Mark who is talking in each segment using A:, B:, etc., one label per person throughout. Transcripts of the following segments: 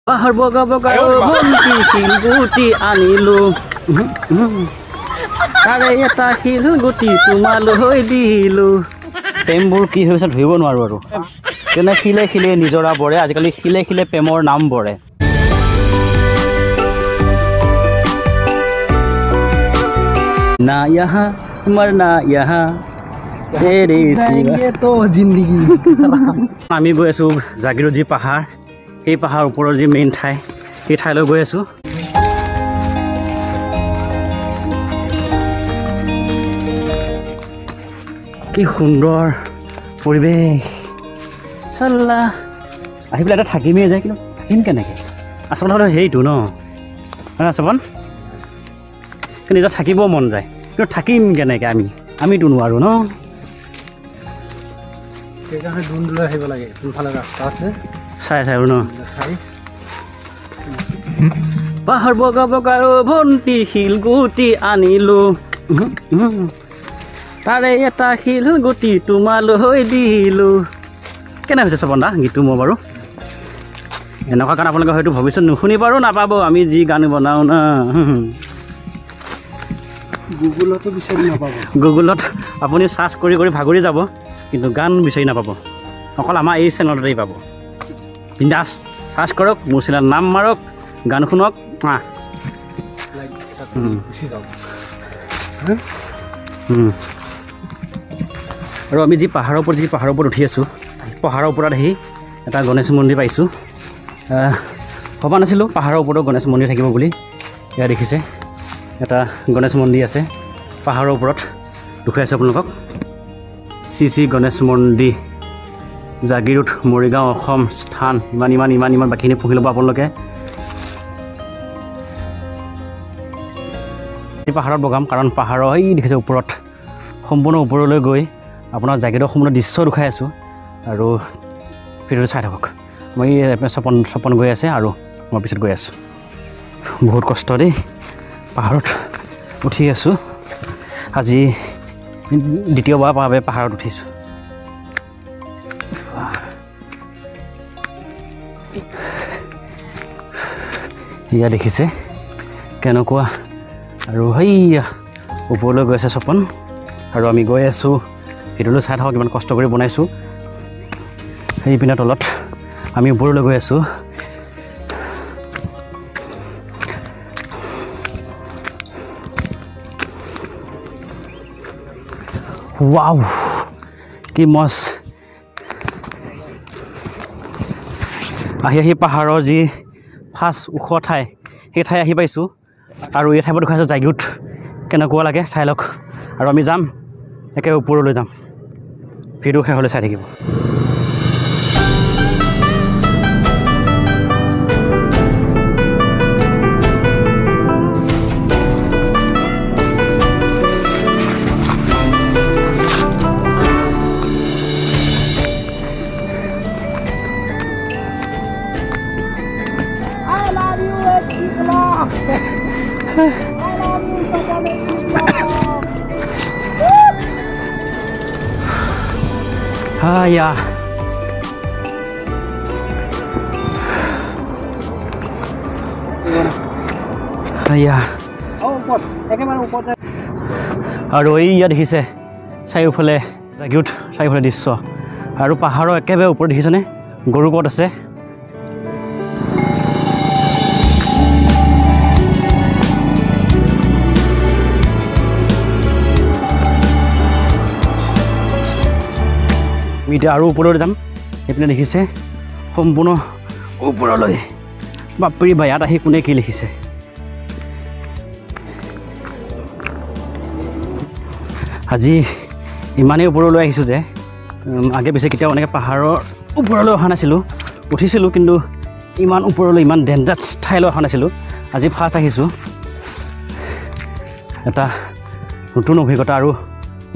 A: পাহাৰ বগা বগা ভণ্টি শিলগুটি আনিলো তাৰে এটা শিলগুটি তোমালৈ দিলো প্ৰেমবোৰ কি হৈছে ধৰিব নোৱাৰো আৰু তেনে শিলে শিলে নিজৰা বৰে আজিকালি শিলে শিলে প্ৰেমৰ নাম বৰে না ইয়াহা মৰনা ইয়াহা তেৰে সিগা তো জিন্দগী আমি গৈ আছো জাগিৰোড যি পাহাৰ এই পাহাৰ ওপৰৰ যি মেইন ঠাই এই ঠাইলৈ গৈ আছো কি সুন্দৰ পৰিৱেশ চাল্লা আহি পেলাই এটা থাকিমেই যায় কিন্তু থাকিম কেনেকৈ আচলতে সেইটো ন চবন কিন্তু এতিয়া থাকিব মন যায় কিন্তু থাকিম কেনেকৈ আমিতো নোৱাৰোঁ ন
B: সেইকাৰণে ডুনলৈ আহিব লাগে কোনফালে ৰাস্তা আছে
A: চাই আৰু ন পাহাৰ বগা বগা ভণ্টি শিলগুটি আনিলো তাৰে এটা শিলগুটি তোমালৈ দিলো কেনে হৈছে চবন দা গীতটো মই বাৰু এনেকুৱা গান আপোনালোকে হয়তো ভৱিষ্যত নুশুনি বাৰু নাপাব আমি যি গান বনাওঁ না
B: গুগলতো বিচাৰি নাপাব
A: গুগলত আপুনি চাৰ্চ কৰি কৰি ভাগৰি যাব কিন্তু গান বিচাৰি নাপাব অকল আমাৰ এই চেনেলতেই পাব বিন্দাছ চাৰ্চ কৰক মোৰ চেনেল নাম মাৰক গান শুনক আৰু আমি যি পাহাৰৰ ওপৰত উঠি আছোঁ পাহাৰৰ ওপৰত আহি এটা গণেশ মন্দিৰ পাইছোঁ ভবা নাছিলোঁ পাহাৰৰ ওপৰত গণেশ মন্দিৰ থাকিব বুলি এয়া দেখিছে এটা গণেশ মন্দিৰ আছে পাহাৰৰ ওপৰত দেখুৱাইছোঁ আপোনালোকক শ্ৰী গণেশ মন্দিৰ জাগিৰোড মৰিগাঁও অসম স্থান ইমান বাকীখিনি পঢ়ি ল'ব আপোনালোকে এই পাহাৰত বগাম কাৰণ পাহাৰৰ এই দেখিছে ওপৰত সম্পূৰ্ণ ওপৰলৈ গৈ আপোনাৰ জাগিৰোডৰ সম্পূৰ্ণ দৃশ্য দেখুৱাই আছোঁ আৰু ভিডিঅ'টো চাই থাকক মই চপন গৈ আছে আৰু মই পিছত গৈ আছোঁ বহুত কষ্ট দেই পাহাৰত উঠি আছোঁ আজি দ্বিতীয়বাৰ বাবে পাহাৰত উঠিছোঁ এয়া দেখিছে কেনেকুৱা আৰু সেইয়া ওপৰলৈ গৈ আছে চপন আৰু আমি গৈ আছোঁ ভিডিঅ'টো চাই থাকক ইমান কষ্ট কৰি বনাইছোঁ সেইপিনে তলত আমি ওপৰলৈ গৈ আছোঁ ৱাও কি মজ আহি পাহাৰৰ যি ফাৰ্ষ্ট ওখ ঠাই সেই ঠাই আহি পাইছোঁ আৰু এই ঠাইবোৰ দেখুৱাইছোঁ জাগিৰোড কেনেকুৱা লাগে চাই লওক আৰু আমি যাম একেবাৰে ওপৰলৈ যাম ভিডিঅ' শেষ হ'লে চাই থাকিব ya আৰু এইয়া দেখিছে চাৰিওফালে জাগিৰোড চাৰিওফালে দৃশ্য আৰু পাহাৰৰ একেবাৰে ওপৰত দেখিছেনে গৰু ক'ত আছে আমি এতিয়া আৰু ওপৰলৈ যাম এইপিনে দেখিছে সম্পূৰ্ণ ওপৰলৈ বাপৰি বা ইয়াত আহি কোনে কি লিখিছে আজি ইমানেই ওপৰলৈ আহিছোঁ যে আগে পিছে কেতিয়াও এনেকৈ পাহাৰৰ ওপৰলৈ অহা নাছিলোঁ উঠিছিলোঁ কিন্তু ইমান ওপৰলৈ ইমান ডেঞ্জাৰ্ছ ঠাইলৈ অহা নাছিলোঁ আজি ফাৰ্ষ্ট আহিছোঁ এটা নতুন অভিজ্ঞতা আৰু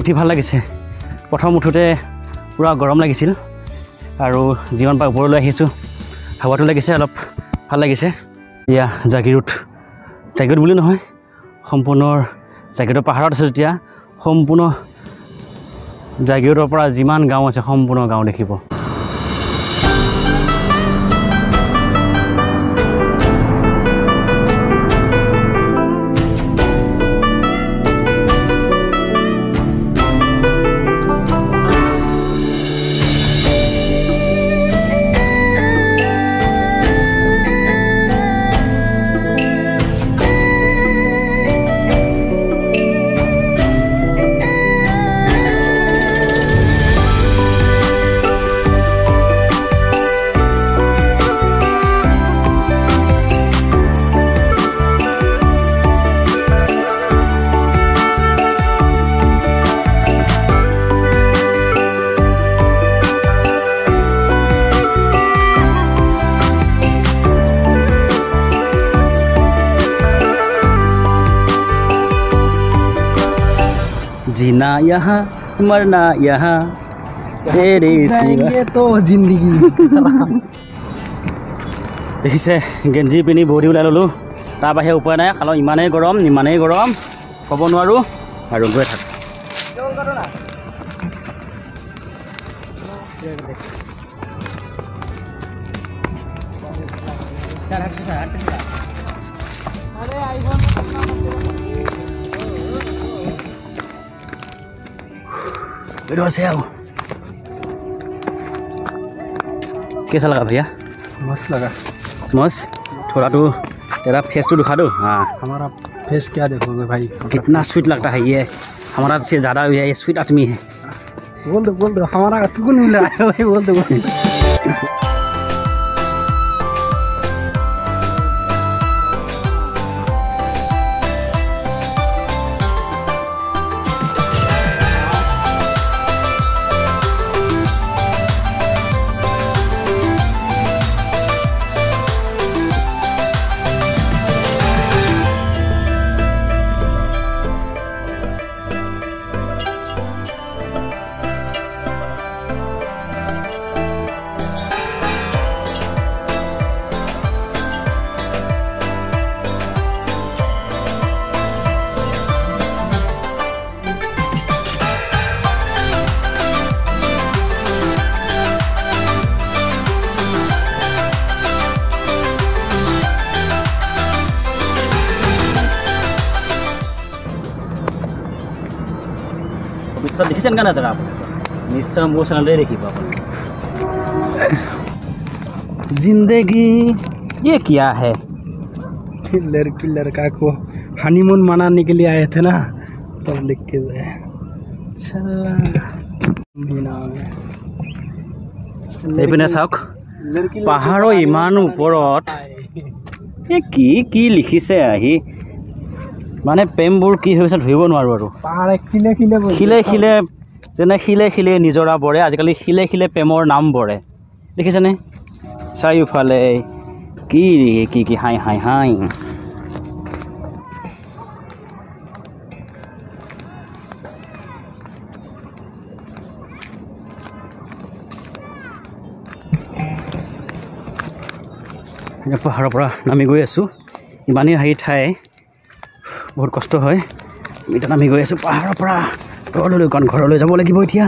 A: উঠি ভাল লাগিছে প্ৰথম উঠোঁতে পুৰা গৰম লাগিছিল আৰু যিমান পাৰ ওপৰলৈ আহিছোঁ হাৱাটো লাগিছে অলপ ভাল লাগিছে এয়া জাগিৰোড বুলি নহয় সম্পূৰ্ণ জাগিৰোডৰ পাহাৰত আছে যেতিয়া সম্পূৰ্ণ জাগিৰোডৰ পৰা যিমান গাঁও আছে সম্পূৰ্ণ গাঁও দেখিব जीना यहाँ मरना यहाँ तेरे सिवा
B: ये तो जिंदगी
A: দেখিছে গেঞ্জি পিন্ধি বডি ওলাই ল'লোঁ তাৰ বাহিৰে উপায় নাই কাৰণ ইমানেই গৰম ক'ব নোৱাৰোঁ আৰু গৈ থাক इधर से आओ कैसा लगा भैया
B: मस्त लगा
A: मस्त थोड़ा तो तेरा फेस तो दिखा दो हाँ
B: हमारा फेस क्या देखोगे भाई
A: कितना स्वीट लगता है ये हमारा से ज़्यादा ये स्वीट आदमी है
B: बोल दो हमारा सुकून मिल रहा है भाई बोल दो
A: निश्चय देখিছেন का नजर आप निश्चय मोर चैनल देखिए जिंदगी ये क्या है
B: लड़की लड़का को हनीमून मनाने के लिए आए थे ना तब लिख के गए
A: এইপিনে চাওক পাহাৰৰ ইমান ওপৰত এই কি লিখিছে আহি মানে প্ৰেমবোৰ কি হৈছে ধৰিব নোৱাৰোঁ আৰু
B: পাহাৰে
A: শিলে যেনে শিলে নিজৰা বৰে আজিকালি শিলে প্ৰেমৰ নাম বৰে দেখিছেনে চাৰিওফালে কি হাই পাহাৰৰ পৰা নামি গৈ আছোঁ ইমানেই হাই ঠাই বহুত কষ্ট হয় এতিয়া নামি গৈ আছোঁ পাহাৰৰ পৰা ঘৰলৈ যাব লাগিব এতিয়া